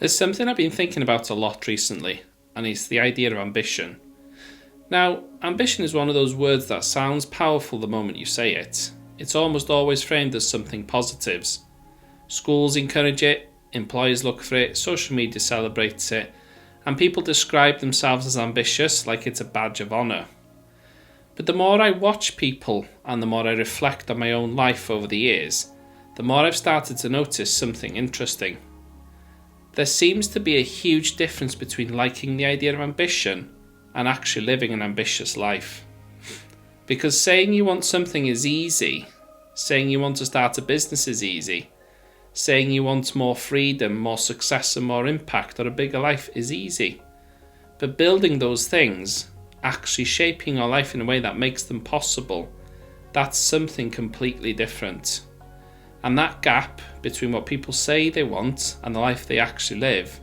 There's something I've been thinking about a lot recently, and it's the idea of ambition. Now, ambition is one of those words that sounds powerful the moment you say it. It's almost always framed as something positive. Schools encourage it, employers look for it, social media celebrates it, and people describe themselves as ambitious like it's a badge of honour. But the more I watch people and the more I reflect on my own life over the years, the more I've started to notice something interesting. There seems to be a huge difference between liking the idea of ambition and actually living an ambitious life. Because saying you want something is easy, saying you want to start a business is easy, saying you want more freedom, more success and more impact or a bigger life is easy. But building those things, actually shaping your life in a way that makes them possible, that's something completely different. And that gap between what people say they want and the life they actually live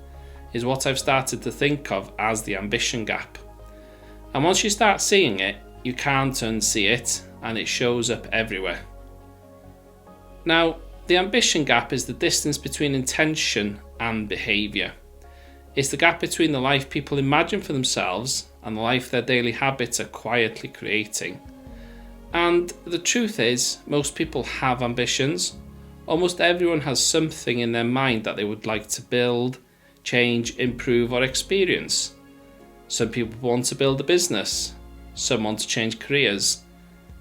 is what I've started to think of as the ambition gap. And once you start seeing it, you can't unsee it, and it shows up everywhere. Now, the ambition gap is the distance between intention and behaviour. It's the gap between the life people imagine for themselves and the life their daily habits are quietly creating. And the truth is, most people have ambitions. Almost everyone has something in their mind that they would like to build, change, improve or experience. Some people want to build a business, some want to change careers,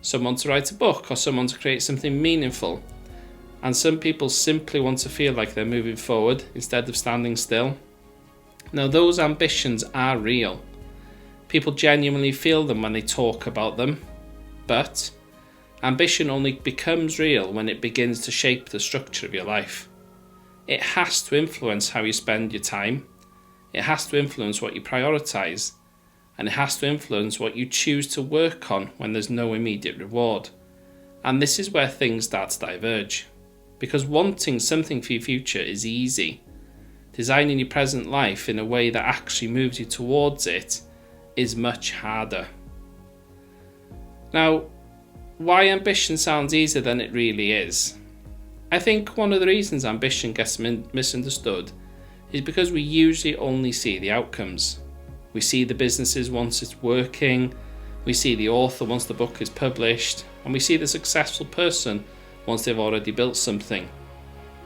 some want to write a book or some want to create something meaningful. And some people simply want to feel like they're moving forward instead of standing still. Now those ambitions are real. People genuinely feel them when they talk about them, but ambition only becomes real when it begins to shape the structure of your life. It has to influence how you spend your time, it has to influence what you prioritise, and it has to influence what you choose to work on when there's no immediate reward. And this is where things start to diverge. Because wanting something for your future is easy. Designing your present life in a way that actually moves you towards it is much harder. Now, why ambition sounds easier than it really is? I think one of the reasons ambition gets misunderstood is because we usually only see the outcomes. We see the businesses once it's working, we see the author once the book is published, and we see the successful person once they've already built something.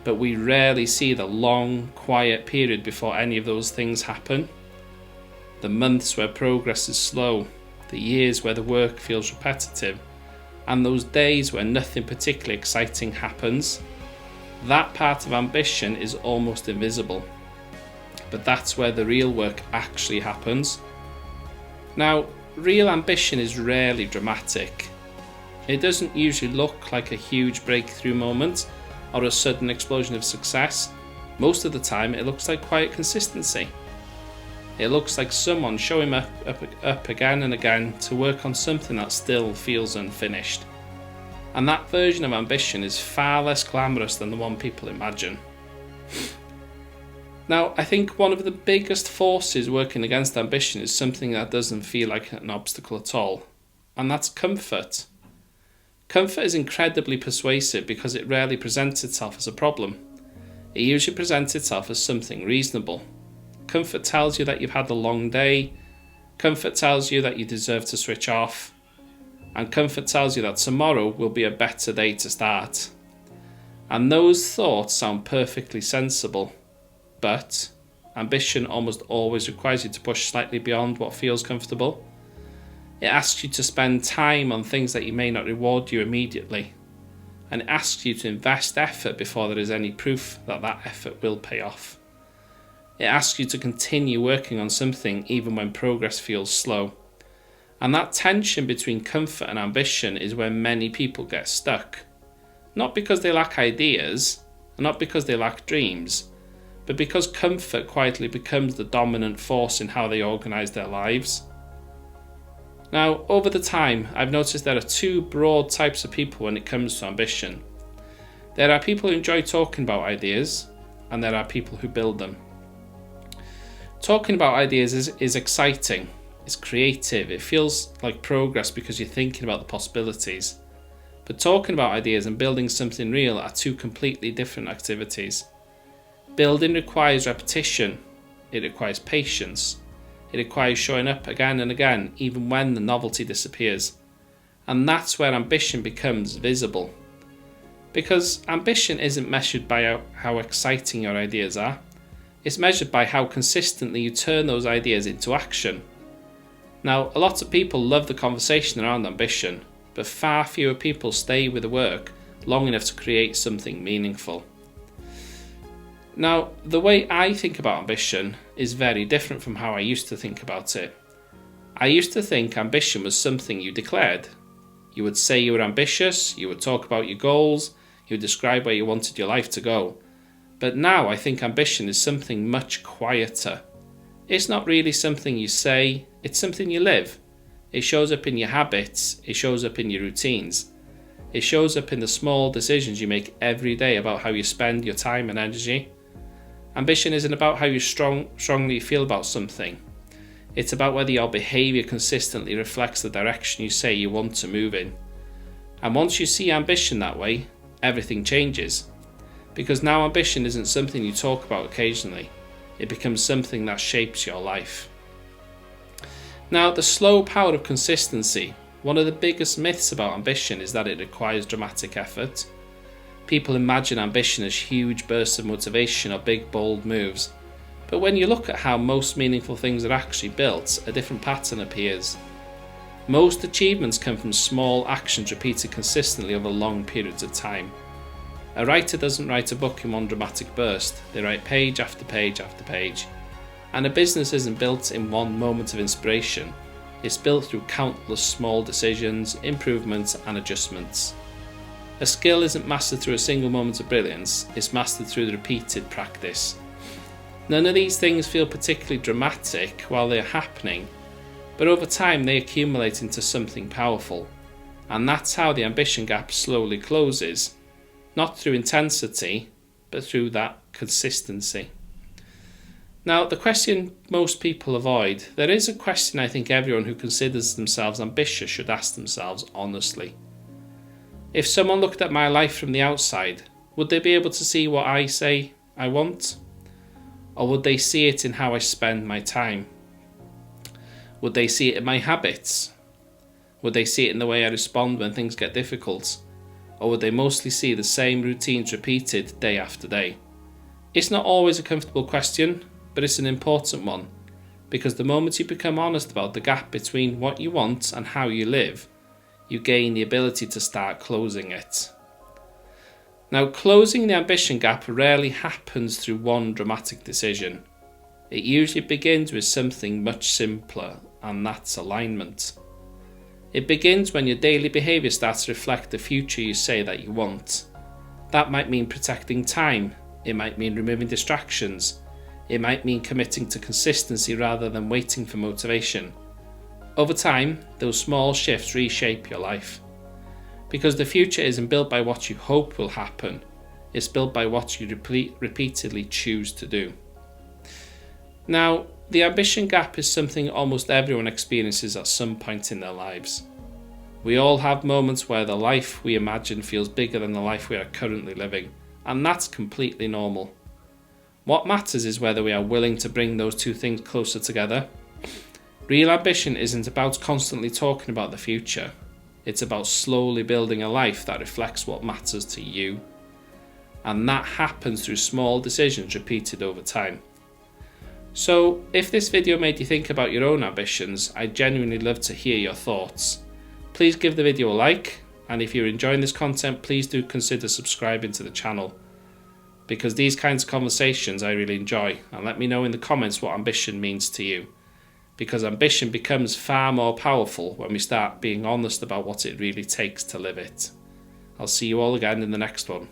But we rarely see the long, quiet period before any of those things happen. The months where progress is slow, the years where the work feels repetitive, and those days where nothing particularly exciting happens. That part of ambition is almost invisible. But that's where the real work actually happens. Now, real ambition is rarely dramatic. It doesn't usually look like a huge breakthrough moment or a sudden explosion of success. Most of the time it looks like quiet consistency. It looks like someone showing up again and again to work on something that still feels unfinished. And that version of ambition is far less glamorous than the one people imagine. Now, I think one of the biggest forces working against ambition is something that doesn't feel like an obstacle at all, and that's comfort. Comfort is incredibly persuasive because it rarely presents itself as a problem. It usually presents itself as something reasonable. Comfort tells you that you've had a long day. Comfort tells you that you deserve to switch off. And comfort tells you that tomorrow will be a better day to start. And those thoughts sound perfectly sensible. But ambition almost always requires you to push slightly beyond what feels comfortable. It asks you to spend time on things that you may not reward you immediately. And it asks you to invest effort before there is any proof that that effort will pay off. It asks you to continue working on something even when progress feels slow. And that tension between comfort and ambition is where many people get stuck. Not because they lack ideas, and not because they lack dreams, but because comfort quietly becomes the dominant force in how they organise their lives. Now, over the time, I've noticed there are two broad types of people when it comes to ambition. There are people who enjoy talking about ideas, and there are people who build them. Talking about ideas is exciting, it's creative, it feels like progress because you're thinking about the possibilities. But talking about ideas and building something real are two completely different activities. Building requires repetition, it requires patience, it requires showing up again and again, even when the novelty disappears. And that's where ambition becomes visible. Because ambition isn't measured by how exciting your ideas are, it's measured by how consistently you turn those ideas into action. Now, a lot of people love the conversation around ambition, but far fewer people stay with the work long enough to create something meaningful. Now, the way I think about ambition is very different from how I used to think about it. I used to think ambition was something you declared. You would say you were ambitious, you would talk about your goals, you would describe where you wanted your life to go. But now I think ambition is something much quieter. It's not really something you say, it's something you live. It shows up in your habits, it shows up in your routines. It shows up in the small decisions you make every day about how you spend your time and energy. Ambition isn't about how you strongly feel about something. It's about whether your behaviour consistently reflects the direction you say you want to move in. And once you see ambition that way, everything changes. Because now ambition isn't something you talk about occasionally. It becomes something that shapes your life. Now, the slow power of consistency. One of the biggest myths about ambition is that it requires dramatic effort. People imagine ambition as huge bursts of motivation or big bold moves. But when you look at how most meaningful things are actually built, a different pattern appears. Most achievements come from small actions repeated consistently over long periods of time. A writer doesn't write a book in one dramatic burst, they write page after page after page. And a business isn't built in one moment of inspiration, it's built through countless small decisions, improvements and adjustments. A skill isn't mastered through a single moment of brilliance, it's mastered through the repeated practice. None of these things feel particularly dramatic while they're happening, but over time they accumulate into something powerful. And that's how the ambition gap slowly closes, not through intensity, but through that consistency. Now, the question most people avoid, there is a question I think everyone who considers themselves ambitious should ask themselves honestly. If someone looked at my life from the outside, would they be able to see what I say I want? Or would they see it in how I spend my time? Would they see it in my habits? Would they see it in the way I respond when things get difficult? Or would they mostly see the same routines repeated day after day? It's not always a comfortable question, but it's an important one, because the moment you become honest about the gap between what you want and how you live, you gain the ability to start closing it. Now, closing the ambition gap rarely happens through one dramatic decision. It usually begins with something much simpler, and that's alignment. It begins when your daily behaviour starts to reflect the future you say that you want. That might mean protecting time, it might mean removing distractions, it might mean committing to consistency rather than waiting for motivation. Over time, those small shifts reshape your life. Because the future isn't built by what you hope will happen, it's built by what you repeatedly choose to do. Now, the ambition gap is something almost everyone experiences at some point in their lives. We all have moments where the life we imagine feels bigger than the life we are currently living, and that's completely normal. What matters is whether we are willing to bring those two things closer together. Real ambition isn't about constantly talking about the future. It's about slowly building a life that reflects what matters to you. And that happens through small decisions repeated over time. So, if this video made you think about your own ambitions, I'd genuinely love to hear your thoughts. Please give the video a like, and if you're enjoying this content, please do consider subscribing to the channel. Because these kinds of conversations I really enjoy, and let me know in the comments what ambition means to you. Because ambition becomes far more powerful when we start being honest about what it really takes to live it. I'll see you all again in the next one.